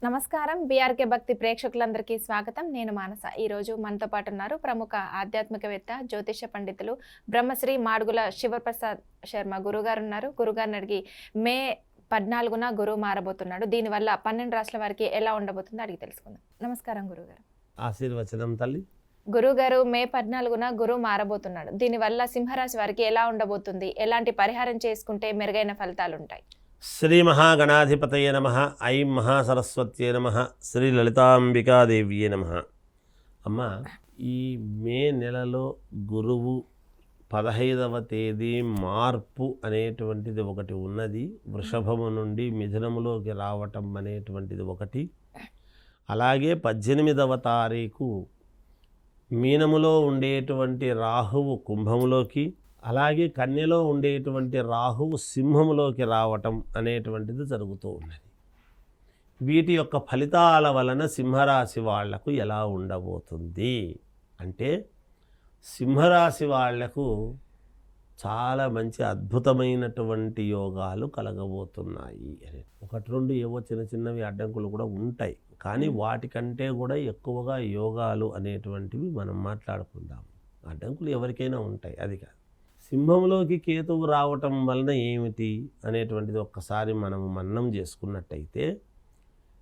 నమస్కారం. బీఆర్కే భక్తి ప్రేక్షకులందరికీ స్వాగతం. నేను మానస. ఈరోజు మనతో పాటు ఉన్నారు ప్రముఖ ఆధ్యాత్మికవేత్త, జ్యోతిష పండితులు బ్రహ్మశ్రీ మాడుగుల శివప్రసాద్ శర్మ గురుగారు ఉన్నారు. గురుగారిని అడిగి మే 14న గురువు మారబోతున్నాడు. దీనివల్ల 12 రాష్ట్రాల వారికి ఎలా ఉండబోతుందో అడిగి తెలుసుకుందాం. నమస్కారం గురుగారు. ఆశీర్వచనం తల్లి. గురుగారు, మే 14న గురువు మారబోతున్నాడు. దీనివల్ల సింహరాశి వారికి ఎలా ఉండబోతుంది? ఎలాంటి పరిహారం చేసుకుంటే మెరుగైన ఫలితాలు ఉంటాయి? శ్రీ మహాగణాధిపతయ నమః. ఐం మహాసరస్వత్యే నమః. శ్రీ లలితాంబికాదేవ్యే నమః. అమ్మ, ఈ మే నెలలో గురువు 15వ తేదీ మార్పు అనేటువంటిది ఒకటి ఉన్నది. వృషభము నుండి మిథునములోకి రావటం అనేటువంటిది ఒకటి. అలాగే 18వ తారీఖు మీనములో ఉండేటువంటి రాహువు కుంభములోకి, అలాగే కన్యలో ఉండేటువంటి రాహువు సింహములోకి రావటం అనేటువంటిది జరుగుతూ ఉన్నది. వీటి యొక్క ఫలితాల వలన సింహరాశి వాళ్లకు ఎలా ఉండబోతుంది అంటే, సింహరాశి వాళ్లకు చాలా మంచి అద్భుతమైనటువంటి యోగాలు కలగబోతున్నాయి. ఒకటి రెండు ఏవో చిన్న చిన్నవి అడ్డంకులు కూడా ఉంటాయి, కానీ వాటికంటే కూడా ఎక్కువగా యోగాలు అనేటువంటివి మనం మాట్లాడుకుందాం. అడ్డంకులు ఎవరికైనా ఉంటాయి, అది కాదు. సింహంలోకి కేతువు రావటం వలన ఏమిటి అనేటువంటిది ఒక్కసారి మనం మననం చేసుకున్నట్టయితే,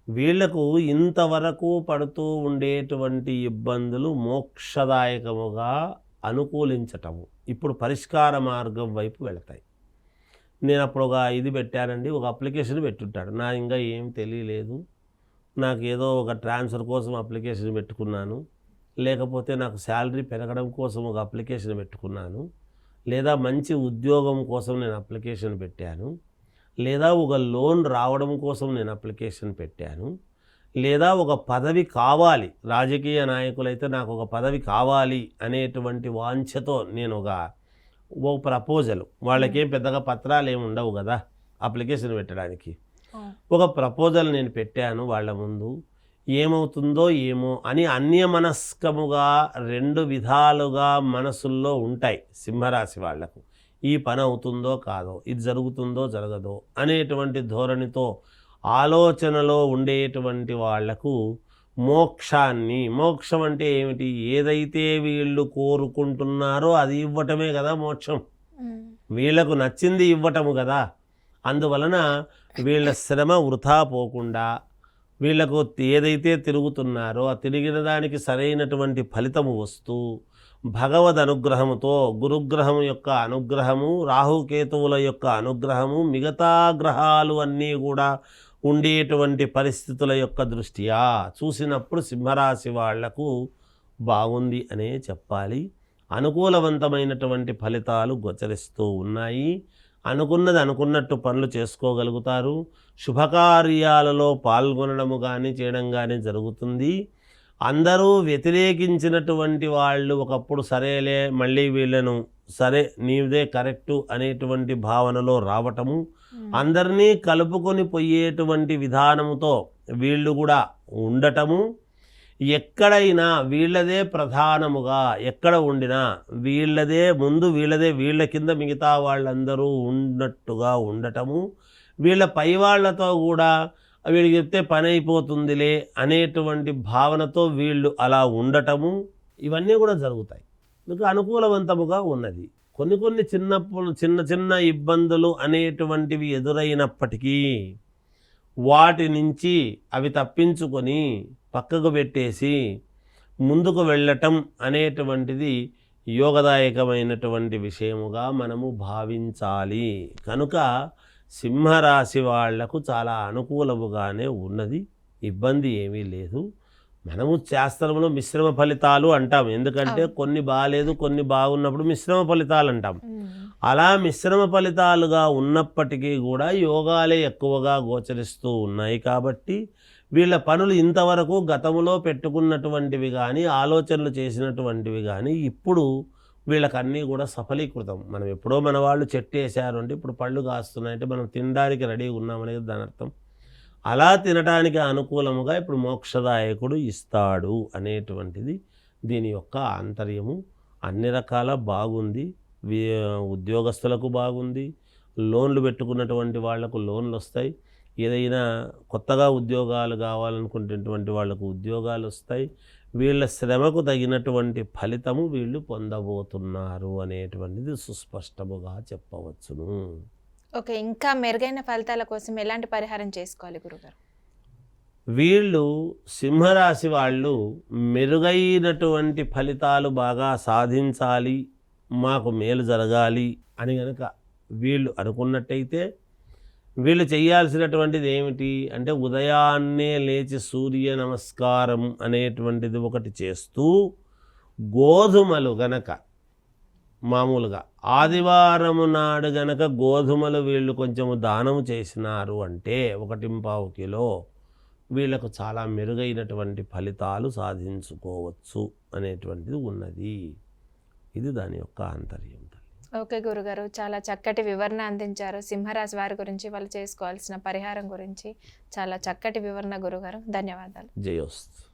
వీళ్లకు ఇంతవరకు పడుతూ ఉండేటువంటి ఇబ్బందులు మోక్షదాయకముగా అనుకూలించటము ఇప్పుడు పరిష్కార మార్గం వైపు వెళతాయి. నేను అప్పుడు ఒక ఇది పెట్టానండి, ఒక అప్లికేషన్ పెట్టుంటాడు. నా ఇంకా ఏం తెలియలేదు, నాకు ఏదో ఒక ట్రాన్స్ఫర్ కోసం అప్లికేషన్ పెట్టుకున్నాను, లేకపోతే నాకు శాలరీ పెరగడం కోసం ఒక అప్లికేషన్ పెట్టుకున్నాను, లేదా మంచి ఉద్యోగం కోసం నేను అప్లికేషన్ పెట్టాను, లేదా ఒక లోన్ రావడం కోసం నేను అప్లికేషన్ పెట్టాను, లేదా ఒక పదవి కావాలి, రాజకీయ నాయకులైతే నాకు ఒక పదవి కావాలి అనేటువంటి వాంఛతో నేను ఒక ప్రపోజల్, వాళ్ళకేం పెద్దగా పత్రాలు ఏమి ఉండవు కదా అప్లికేషన్ పెట్టడానికి, ఒక ప్రపోజల్ నేను పెట్టాను వాళ్ళ ముందు. ఏమవుతుందో ఏమో అని అన్యమనస్కముగా రెండు విధాలుగా మనసుల్లో ఉంటాయి సింహరాశి వాళ్లకు. ఈ పని అవుతుందో కాదో, ఇది జరుగుతుందో జరగదో అనేటువంటి ధోరణితో ఆలోచనలో ఉండేటువంటి వాళ్లకు మోక్షాన్ని, మోక్షం అంటే ఏమిటి, ఏదైతే వీళ్ళు కోరుకుంటున్నారో అది ఇవ్వటమే కదా మోక్షం. వీళ్లకు నచ్చింది ఇవ్వటము కదా. అందువలన వీళ్ళ శ్రమ వృథా పోకుండా, వీళ్లకు ఏదైతే తిరుగుతున్నారో ఆ తిరిగిన దానికి సరైనటువంటి ఫలితము వస్తూ, భగవద్ అనుగ్రహముతో, గురుగ్రహము యొక్క అనుగ్రహము, రాహుకేతువుల యొక్క అనుగ్రహము, మిగతా గ్రహాలు అన్నీ కూడా ఉండేటువంటి పరిస్థితుల యొక్క దృష్ట్యా చూసినప్పుడు సింహరాశి వాళ్లకు బాగుంది అనే చెప్పాలి. అనుకూలవంతమైనటువంటి ఫలితాలు గోచరిస్తూ ఉన్నాయి. అనుకున్నది అనుకున్నట్టు పనులు చేసుకోగలుగుతారు. శుభకార్యాలలో పాల్గొనడము కానీ చేయడం కానీ జరుగుతుంది. అందరూ వ్యతిరేకించినటువంటి వాళ్ళు ఒకప్పుడు సరేలే, మళ్ళీ వీళ్ళను సరే నీదే కరెక్టు అనేటువంటి భావనలో రావటము, అందరినీ కలుపుకొని పోయేటువంటి విధానముతో వీళ్ళు కూడా ఉండటము, ఎక్కడైనా వీళ్ళదే ప్రధానముగా, ఎక్కడ ఉండినా వీళ్ళదే ముందు, వీళ్ళదే వీళ్ళ కింద మిగతా వాళ్ళందరూ ఉన్నట్టుగా ఉండటము, వీళ్ళ పై వాళ్ళతో కూడా వీడికి చెప్తే పని అయిపోతుందిలే అనేటువంటి భావనతో వీళ్ళు అలా ఉండటము, ఇవన్నీ కూడా జరుగుతాయి. మీకు అనుకూలవంతముగా ఉన్నది. కొన్ని చిన్న చిన్న ఇబ్బందులు అనేటువంటివి ఎదురైనప్పటికీ వాటి నుంచి అవి తప్పించుకొని పక్కకు పెట్టేసి ముందుకు వెళ్ళటం అనేటువంటిది యోగదాయకమైనటువంటి విషయముగా మనము భావించాలి. కనుక సింహరాశి వాళ్లకు చాలా అనుకూలముగానే ఉన్నది, ఇబ్బంది ఏమీ లేదు. మనము శాస్త్రంలో మిశ్రమ ఫలితాలు అంటాం, ఎందుకంటే కొన్ని బాగాలేదు కొన్ని బాగున్నప్పుడు మిశ్రమ ఫలితాలు అంటాం. అలా మిశ్రమ ఫలితాలుగా ఉన్నప్పటికీ కూడా యోగాలే ఎక్కువగా గోచరిస్తూ ఉన్నాయి. కాబట్టి వీళ్ళ పనులు ఇంతవరకు గతములో పెట్టుకున్నటువంటివి కానీ, ఆలోచనలు చేసినటువంటివి కానీ ఇప్పుడు వీళ్ళకన్నీ కూడా సఫలీకృతం. మనం ఎప్పుడో మన వాళ్ళు చెట్టు వేసారు అంటే ఇప్పుడు పళ్ళు కాస్తున్నాయంటే మనం తినడానికి రెడీగా ఉన్నామనేది దాని అర్థం. అలా తినడానికి అనుకూలముగా ఇప్పుడు మోక్షదాయకుడు ఇస్తాడు అనేటువంటిది దీని యొక్క ఆంతర్యము. అన్ని రకాల బాగుంది. ఉద్యోగస్తులకు బాగుంది, లోన్లు పెట్టుకున్నటువంటి వాళ్లకు లోన్లు వస్తాయి. ఏదైనా కొత్తగా ఉద్యోగాలు కావాలనుకునేటువంటి వాళ్ళకు ఉద్యోగాలు వస్తాయి. వీళ్ళ శ్రమకు తగినటువంటి ఫలితము వీళ్ళు పొందబోతున్నారు అనేటువంటిది సుస్పష్టముగా చెప్పవచ్చును. ఓకే, ఇంకా మెరుగైన ఫలితాల కోసం ఎలాంటి పరిహారం చేసుకోవాలి గురుగారు? వీళ్ళు సింహరాశి వాళ్ళు మెరుగైనటువంటి ఫలితాలు బాగా సాధించాలి, మాకు మేలు జరగాలి అని కనుక వీళ్ళు అనుకున్నట్టయితే వీళ్ళు చేయాల్సినటువంటిది ఏమిటి అంటే ఉదయాన్నే లేచి సూర్య నమస్కారం అనేటువంటిది ఒకటి చేస్తూ గోధుమలు గనక మామూలుగా ఆదివారము నాడు గనక గోధుమలు వీళ్ళు కొంచెము దానము చేసినారు అంటే 1.25 కిలో వీళ్ళకు చాలా మెరుగైనటువంటి ఫలితాలు సాధించుకోవచ్చు అనేటువంటిది ఉన్నది. ఇది దాని యొక్క ఆంతర్యం. ఓకే గురుగారు, చాలా చక్కటి వివరణ అందించారు. సింహరాశి వారి గురించి, వాళ్ళు చేసుకోవాల్సిన పరిహారం గురించి చాలా చక్కటి వివరణ గురుగారు. ధన్యవాదాలు. జయోస్తు.